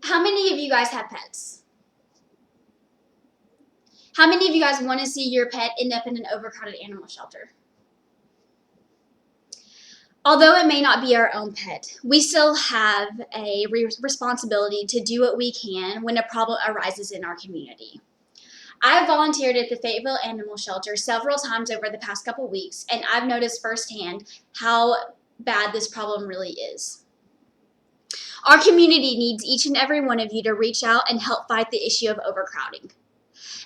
How many of you guys have pets? How many of you guys want to see your pet end up in an overcrowded animal shelter? Although it may not be our own pet, we still have a responsibility to do what we can when a problem arises in our community. I've volunteered at the Fayetteville Animal Shelter several times over the past couple weeks, and I've noticed firsthand how bad this problem really is. Our community needs each and every one of you to reach out and help fight the issue of overcrowding.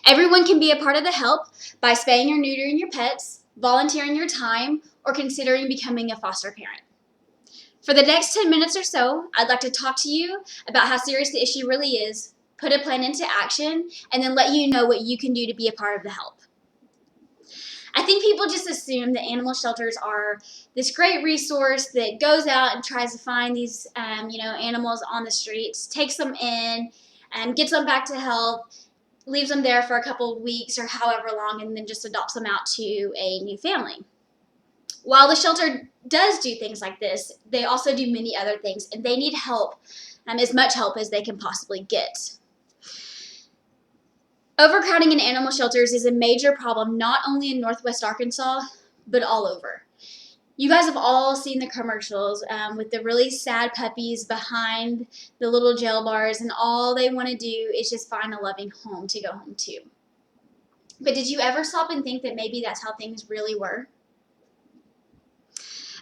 Everyone can be a part of the help by spaying or neutering your pets, volunteering your time, or considering becoming a foster parent. For the next 10 minutes or so, I'd like to talk to you about how serious the issue really is, put a plan into action, and then let you know what you can do to be a part of the help. I think people just assume that animal shelters are this great resource that goes out and tries to find these animals on the streets, takes them in, and gets them back to health, leaves them there for a couple of weeks or however long, and then just adopts them out to a new family. While the shelter does do things like this, they also do many other things, and they need help, as much help as they can possibly get. Overcrowding in animal shelters is a major problem not only in Northwest Arkansas, but all over. You guys have all seen the commercials with the really sad puppies behind the little jail bars, and all they want to do is just find a loving home to go home to. But did you ever stop and think that maybe that's how things really were?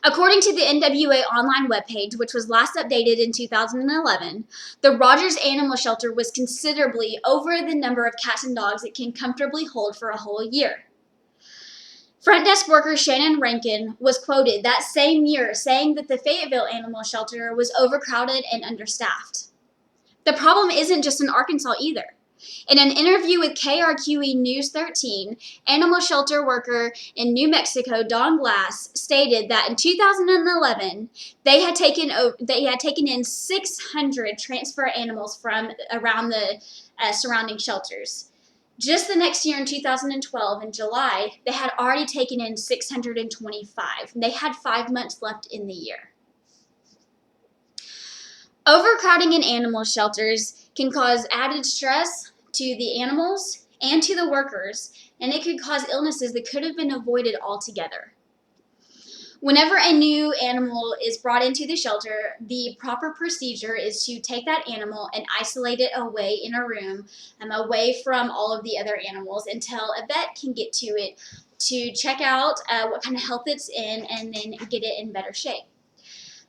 According to the NWA online webpage, which was last updated in 2011, the Rogers Animal Shelter was considerably over the number of cats and dogs it can comfortably hold for a whole year. Front desk worker Shannon Rankin was quoted that same year saying that the Fayetteville Animal Shelter was overcrowded and understaffed. The problem isn't just in Arkansas either. In an interview with KRQE News 13, animal shelter worker in New Mexico, Don Glass, stated that in 2011, they had taken in 600 transfer animals from around the surrounding shelters. Just the next year in 2012, in July, they had already taken in 625. They had 5 months left in the year. Overcrowding in animal shelters can cause added stress to the animals and to the workers, and it could cause illnesses that could have been avoided altogether. Whenever a new animal is brought into the shelter, the proper procedure is to take that animal and isolate it away in a room, away from all of the other animals until a vet can get to it to check out what kind of health it's in and then get it in better shape.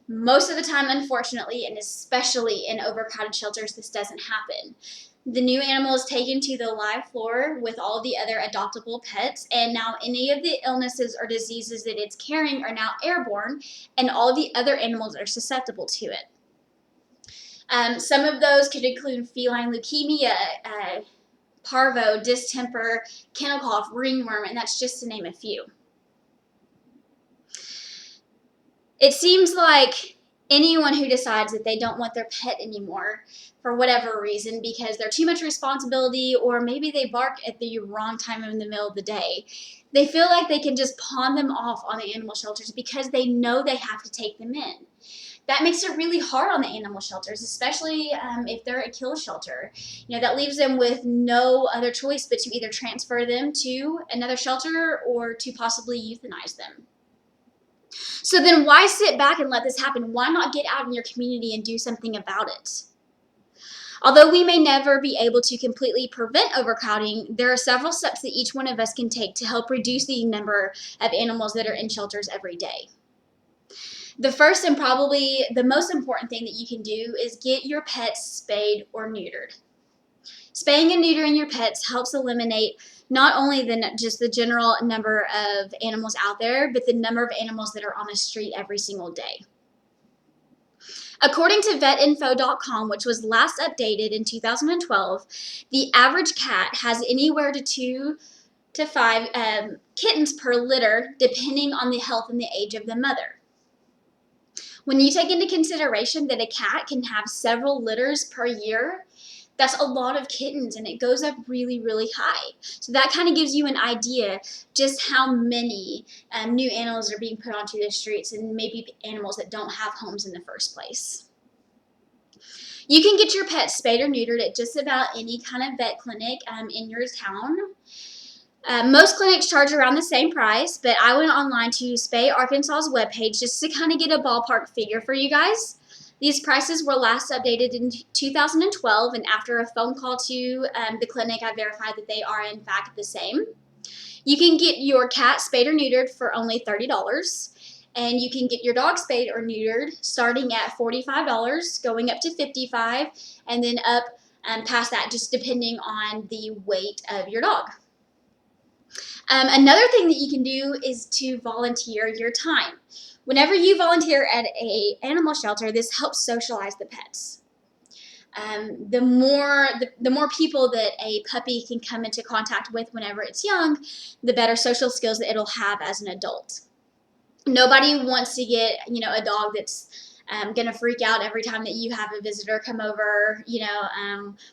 Most of the time, unfortunately, and especially in overcrowded shelters, this doesn't happen. The new animal is taken to the live floor with all the other adoptable pets, and now any of the illnesses or diseases that it's carrying are now airborne, and all of the other animals are susceptible to it. Some of those could include feline leukemia, parvo, distemper, kennel cough, ringworm, and that's just to name a few. It seems like anyone who decides that they don't want their pet anymore for whatever reason, because they're too much responsibility, or maybe they bark at the wrong time in the middle of the day, they feel like they can just pawn them off on the animal shelters because they know they have to take them in. That makes it really hard on the animal shelters, especially if they're a kill shelter. That leaves them with no other choice but to either transfer them to another shelter or to possibly euthanize them. So then why sit back and let this happen? Why not get out in your community and do something about it? Although we may never be able to completely prevent overcrowding, there are several steps that each one of us can take to help reduce the number of animals that are in shelters every day. The first and probably the most important thing that you can do is get your pets spayed or neutered. Spaying and neutering your pets helps eliminate not only just the general number of animals out there, but the number of animals that are on the street every single day. According to vetinfo.com, which was last updated in 2012, the average cat has anywhere to 2 to 5 kittens per litter, depending on the health and the age of the mother. When you take into consideration that a cat can have several litters per year, that's a lot of kittens, and it goes up really, really high. So that kind of gives you an idea just how many new animals are being put onto the streets, and maybe animals that don't have homes in the first place. You can get your pet spayed or neutered at just about any kind of vet clinic in your town. Most clinics charge around the same price, but I went online to Spay Arkansas's webpage just to kind of get a ballpark figure for you guys. These prices were last updated in 2012, and after a phone call to the clinic, I verified that they are in fact the same. You can get your cat spayed or neutered for only $30, and you can get your dog spayed or neutered starting at $45, going up to $55, and then up past that, just depending on the weight of your dog. Another thing that you can do is to volunteer your time. Whenever you volunteer at an animal shelter, this helps socialize the pets. The more people that a puppy can come into contact with whenever it's young, the better social skills that it'll have as an adult. Nobody wants to get, a dog that's going to freak out every time that you have a visitor come over,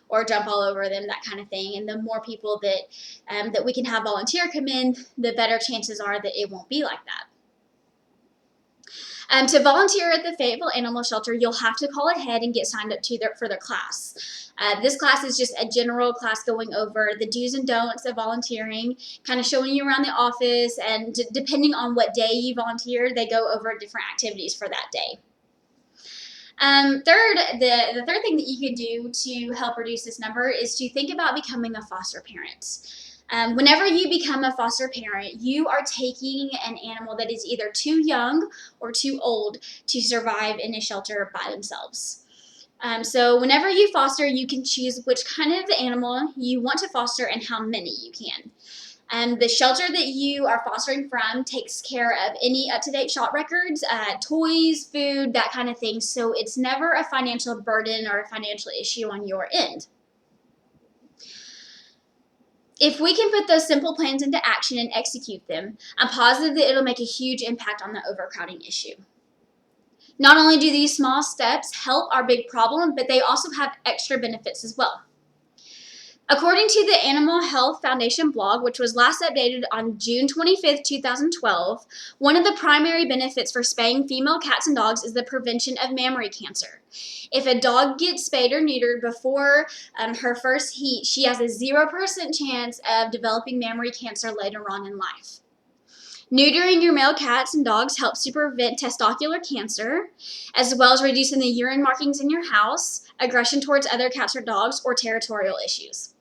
or jump all over them, that kind of thing. And the more people that we can have volunteer come in, the better chances are that it won't be like that. To volunteer at the Fayetteville Animal Shelter, you'll have to call ahead and get signed up for their class. This class is just a general class going over the do's and don'ts of volunteering, kind of showing you around the office, and depending on what day you volunteer, they go over different activities for that day. The third thing that you can do to help reduce this number is to think about becoming a foster parent. Whenever you become a foster parent, you are taking an animal that is either too young or too old to survive in a shelter by themselves. So whenever you foster, you can choose which kind of animal you want to foster and how many you can. The shelter that you are fostering from takes care of any up-to-date shot records, toys, food, that kind of thing, so it's never a financial burden or a financial issue on your end. If we can put those simple plans into action and execute them, I'm positive that it'll make a huge impact on the overcrowding issue. Not only do these small steps help our big problem, but they also have extra benefits as well. According to the Animal Health Foundation blog, which was last updated on June 25th, 2012, one of the primary benefits for spaying female cats and dogs is the prevention of mammary cancer. If a dog gets spayed or neutered before her first heat, she has a 0% chance of developing mammary cancer later on in life. Neutering your male cats and dogs helps to prevent testicular cancer, as well as reducing the urine markings in your house, aggression towards other cats or dogs, or territorial issues.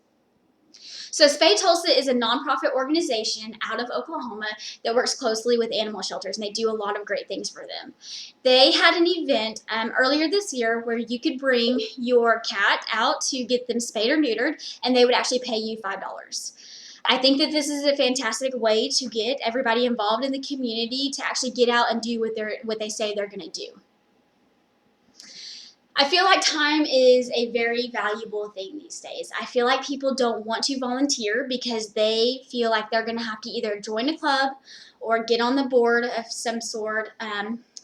So Spay Tulsa is a nonprofit organization out of Oklahoma that works closely with animal shelters, and they do a lot of great things for them. They had an event earlier this year where you could bring your cat out to get them spayed or neutered, and they would actually pay you $5. I think that this is a fantastic way to get everybody involved in the community to actually get out and do what they say they're going to do. I feel like time is a very valuable thing these days. I feel like people don't want to volunteer because they feel like they're going to have to either join a club or get on the board of some sort,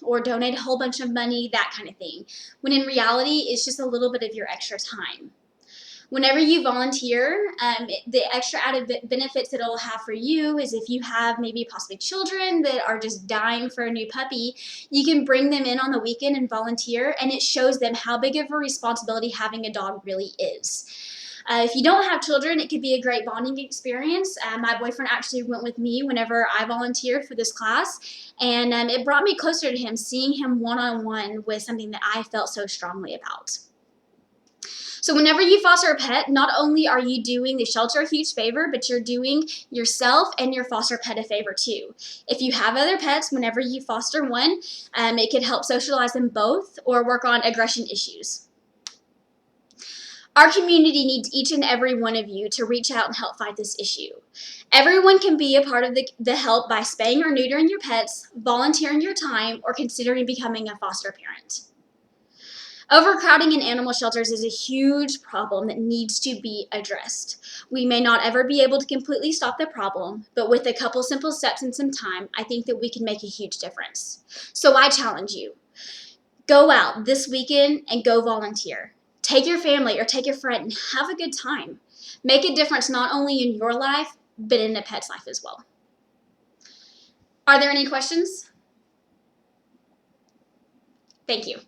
or donate a whole bunch of money, that kind of thing, when in reality it's just a little bit of your extra time. Whenever you volunteer, the extra added benefits that it'll have for you is if you have maybe possibly children that are just dying for a new puppy, you can bring them in on the weekend and volunteer, and it shows them how big of a responsibility having a dog really is. If you don't have children, it could be a great bonding experience. My boyfriend actually went with me whenever I volunteered for this class, and it brought me closer to him, seeing him one-on-one with something that I felt so strongly about. So whenever you foster a pet, not only are you doing the shelter a huge favor, but you're doing yourself and your foster pet a favor too. If you have other pets, whenever you foster one, it could help socialize them both or work on aggression issues. Our community needs each and every one of you to reach out and help fight this issue. Everyone can be a part of the help by spaying or neutering your pets, volunteering your time, or considering becoming a foster parent. Overcrowding in animal shelters is a huge problem that needs to be addressed. We may not ever be able to completely stop the problem, but with a couple simple steps and some time, I think that we can make a huge difference. So I challenge you, go out this weekend and go volunteer. Take your family or take a friend and have a good time. Make a difference not only in your life, but in a pet's life as well. Are there any questions? Thank you.